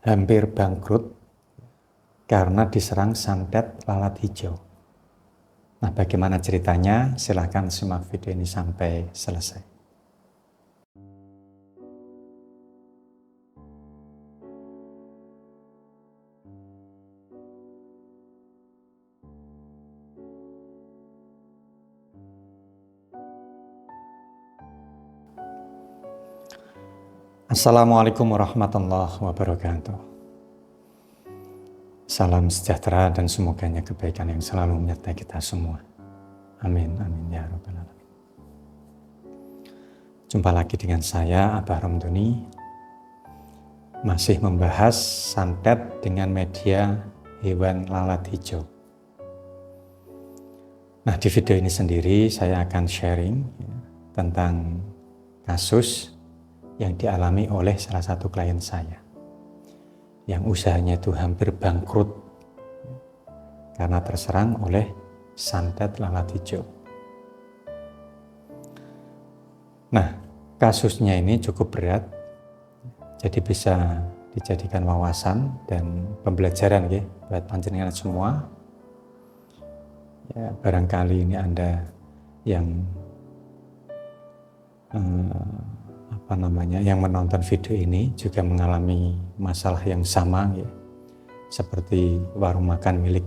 hampir bangkrut karena diserang santet lalat hijau. Nah, bagaimana ceritanya? Silahkan simak video ini sampai selesai. Assalamualaikum warahmatullahi wabarakatuh. Salam sejahtera dan semoganya kebaikan yang selalu menyertai kita semua. Amin, amin ya rabbal alamin. Jumpa lagi dengan saya, Abah Ramdhani, masih membahas santet dengan media hewan lalat hijau. Nah, di video ini sendiri saya akan sharing tentang kasus yang dialami oleh salah satu klien saya yang usahanya itu hampir bangkrut karena terserang oleh santet lalat hijau. Nah, kasusnya ini cukup berat, jadi bisa dijadikan wawasan dan pembelajaran ya buat panjenengan semua. Ya, barangkali ini Anda yang yang menonton video ini juga mengalami masalah yang sama ya, seperti warung makan milik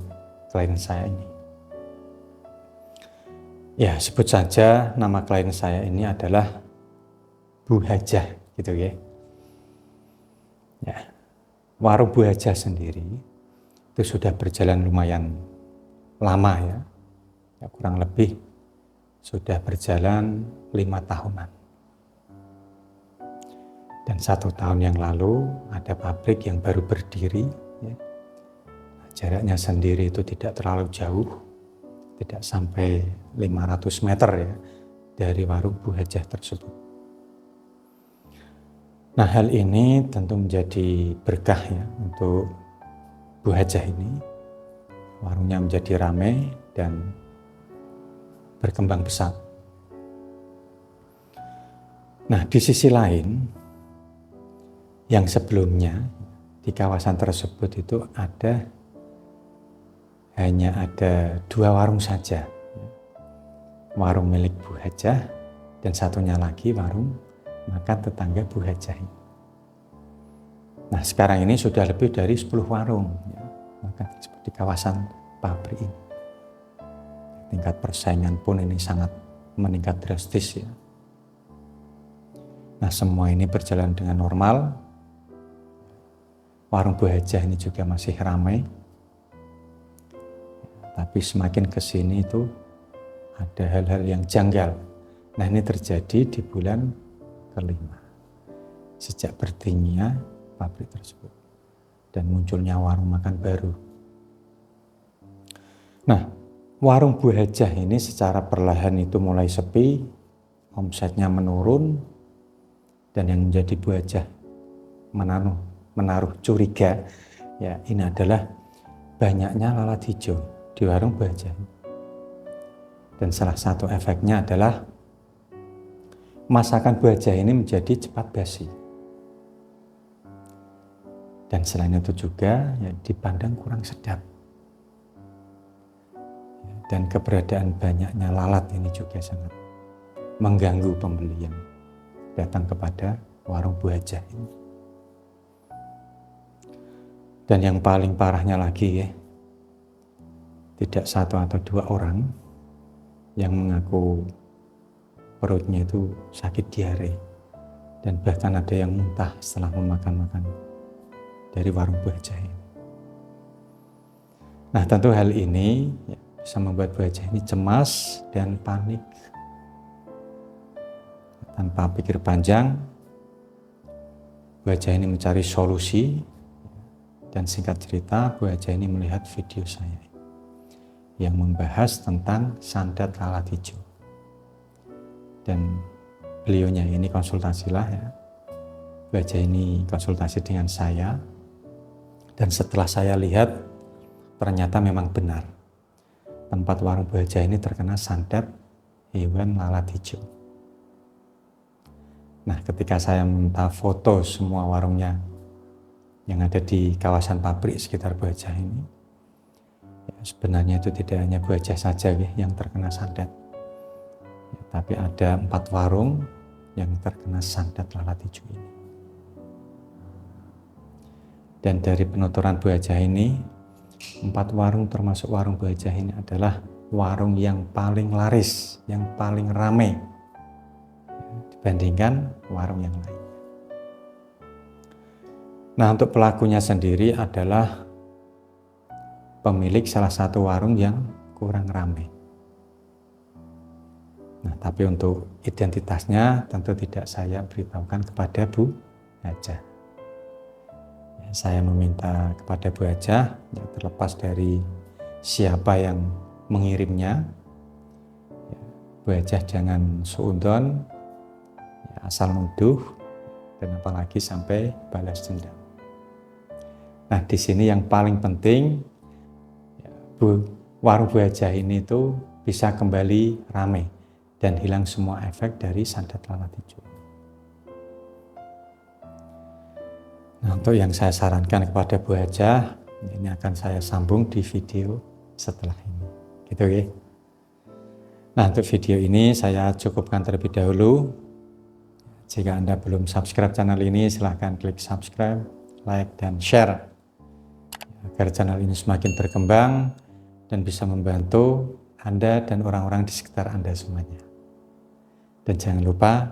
klien saya ini. Ya, sebut saja nama klien saya ini adalah Bu Hajah gitu ya. Ya, warung Bu Hajah sendiri itu sudah berjalan lumayan lama ya, kurang lebih sudah berjalan 5 tahunan. Dan 1 tahun yang lalu ada pabrik yang baru berdiri ya. Jaraknya sendiri itu tidak terlalu jauh, tidak sampai 500 meter ya dari warung Bu Hajah tersebut. Nah, hal ini tentu menjadi berkah ya untuk Bu Hajah ini. Warungnya menjadi ramai dan berkembang pesat. Nah, di sisi lain, yang sebelumnya di kawasan tersebut itu hanya ada 2 warung saja. Warung milik Bu Hajah dan satunya lagi warung makan tetangga Bu Hajah. Nah, sekarang ini sudah lebih dari 10 warung ya, makan di kawasan pabrik ini. Tingkat persaingan pun ini sangat meningkat drastis ya. Nah, semua ini berjalan dengan normal. Warung Bu Hajah ini juga masih ramai. Tapi semakin ke sini itu ada hal-hal yang janggal. Nah, ini terjadi di bulan kelima sejak berdirinya pabrik tersebut dan munculnya warung makan baru. Nah, warung Bu Hajah ini secara perlahan itu mulai sepi, omsetnya menurun, dan yang menjadi Bu Hajah menaruh curiga ya, ini adalah banyaknya lalat hijau di warung Bu Hajah. Dan salah satu efeknya adalah masakan Bu Hajah ini menjadi cepat basi. Dan selain itu juga ya, dipandang kurang sedap. Dan keberadaan banyaknya lalat ini juga sangat mengganggu pembeli yang datang kepada warung Bu Hajah ini. Dan yang paling parahnya lagi ya, tidak 1 atau 2 orang yang mengaku perutnya itu sakit diare dan bahkan ada yang muntah setelah memakan dari warung Bu Hajah ini. Nah, tentu hal ini ya, bisa membuat Bu Hajah ini cemas dan panik. Tanpa pikir panjang, Bu Hajah ini mencari solusi. Dan singkat cerita, Bu Hajah ini melihat video saya yang membahas tentang santet lalat hijau. Dan beliaunya ini konsultasilah ya. Bu Hajah ini konsultasi dengan saya. Dan setelah saya lihat, ternyata memang benar. Tempat warung Bu Hajah ini terkena santet hewan lalat hijau. Nah, ketika saya minta foto semua warungnya yang ada di kawasan pabrik sekitar Buajah ini. Ya, sebenarnya itu tidak hanya Buajah saja yang terkena santet, ya, tapi ada 4 warung yang terkena santet lalat hijau ini. Dan dari penuturan Buajah ini, 4 warung termasuk warung Buajah ini adalah warung yang paling laris, yang paling ramai dibandingkan warung yang lain. Nah, untuk pelakunya sendiri adalah pemilik salah satu warung yang kurang ramai. Nah, tapi untuk identitasnya tentu tidak saya beritahukan kepada Bu Hajah. Ya, saya meminta kepada Bu Hajah, ya, terlepas dari siapa yang mengirimnya, ya, Bu Hajah jangan suudzon, ya, asal nuduh, dan apalagi sampai balas dendam. Nah, di sini yang paling penting, ya, warung Bu Hajah ini itu bisa kembali ramai dan hilang semua efek dari santet lalat hijau. Nah, untuk yang saya sarankan kepada Bu Hajah, ini akan saya sambung di video setelah ini. Gitu ya. Nah, untuk video ini saya cukupkan terlebih dahulu. Jika Anda belum subscribe channel ini, silahkan klik subscribe, like, dan share agar channel ini semakin berkembang dan bisa membantu Anda dan orang-orang di sekitar Anda semuanya. Dan jangan lupa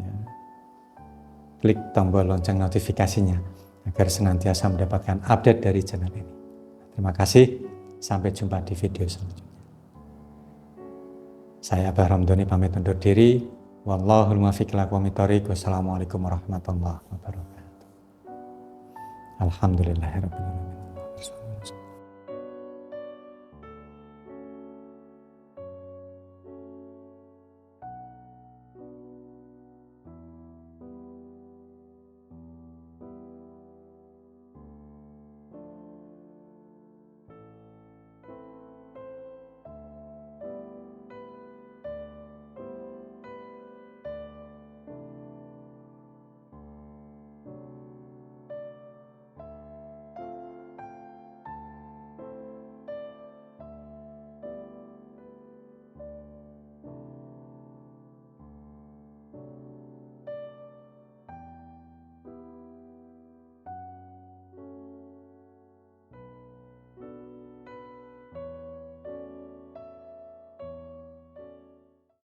ya, klik tombol lonceng notifikasinya agar senantiasa mendapatkan update dari channel ini. Terima kasih, sampai jumpa di video selanjutnya. Saya Abah Ramdhani pamit undur diri. Wallahul muwaffiq ila aqwamit thoriq. Wassalamualaikum warahmatullahi wabarakatuh. Alhamdulillahirabbil alamin.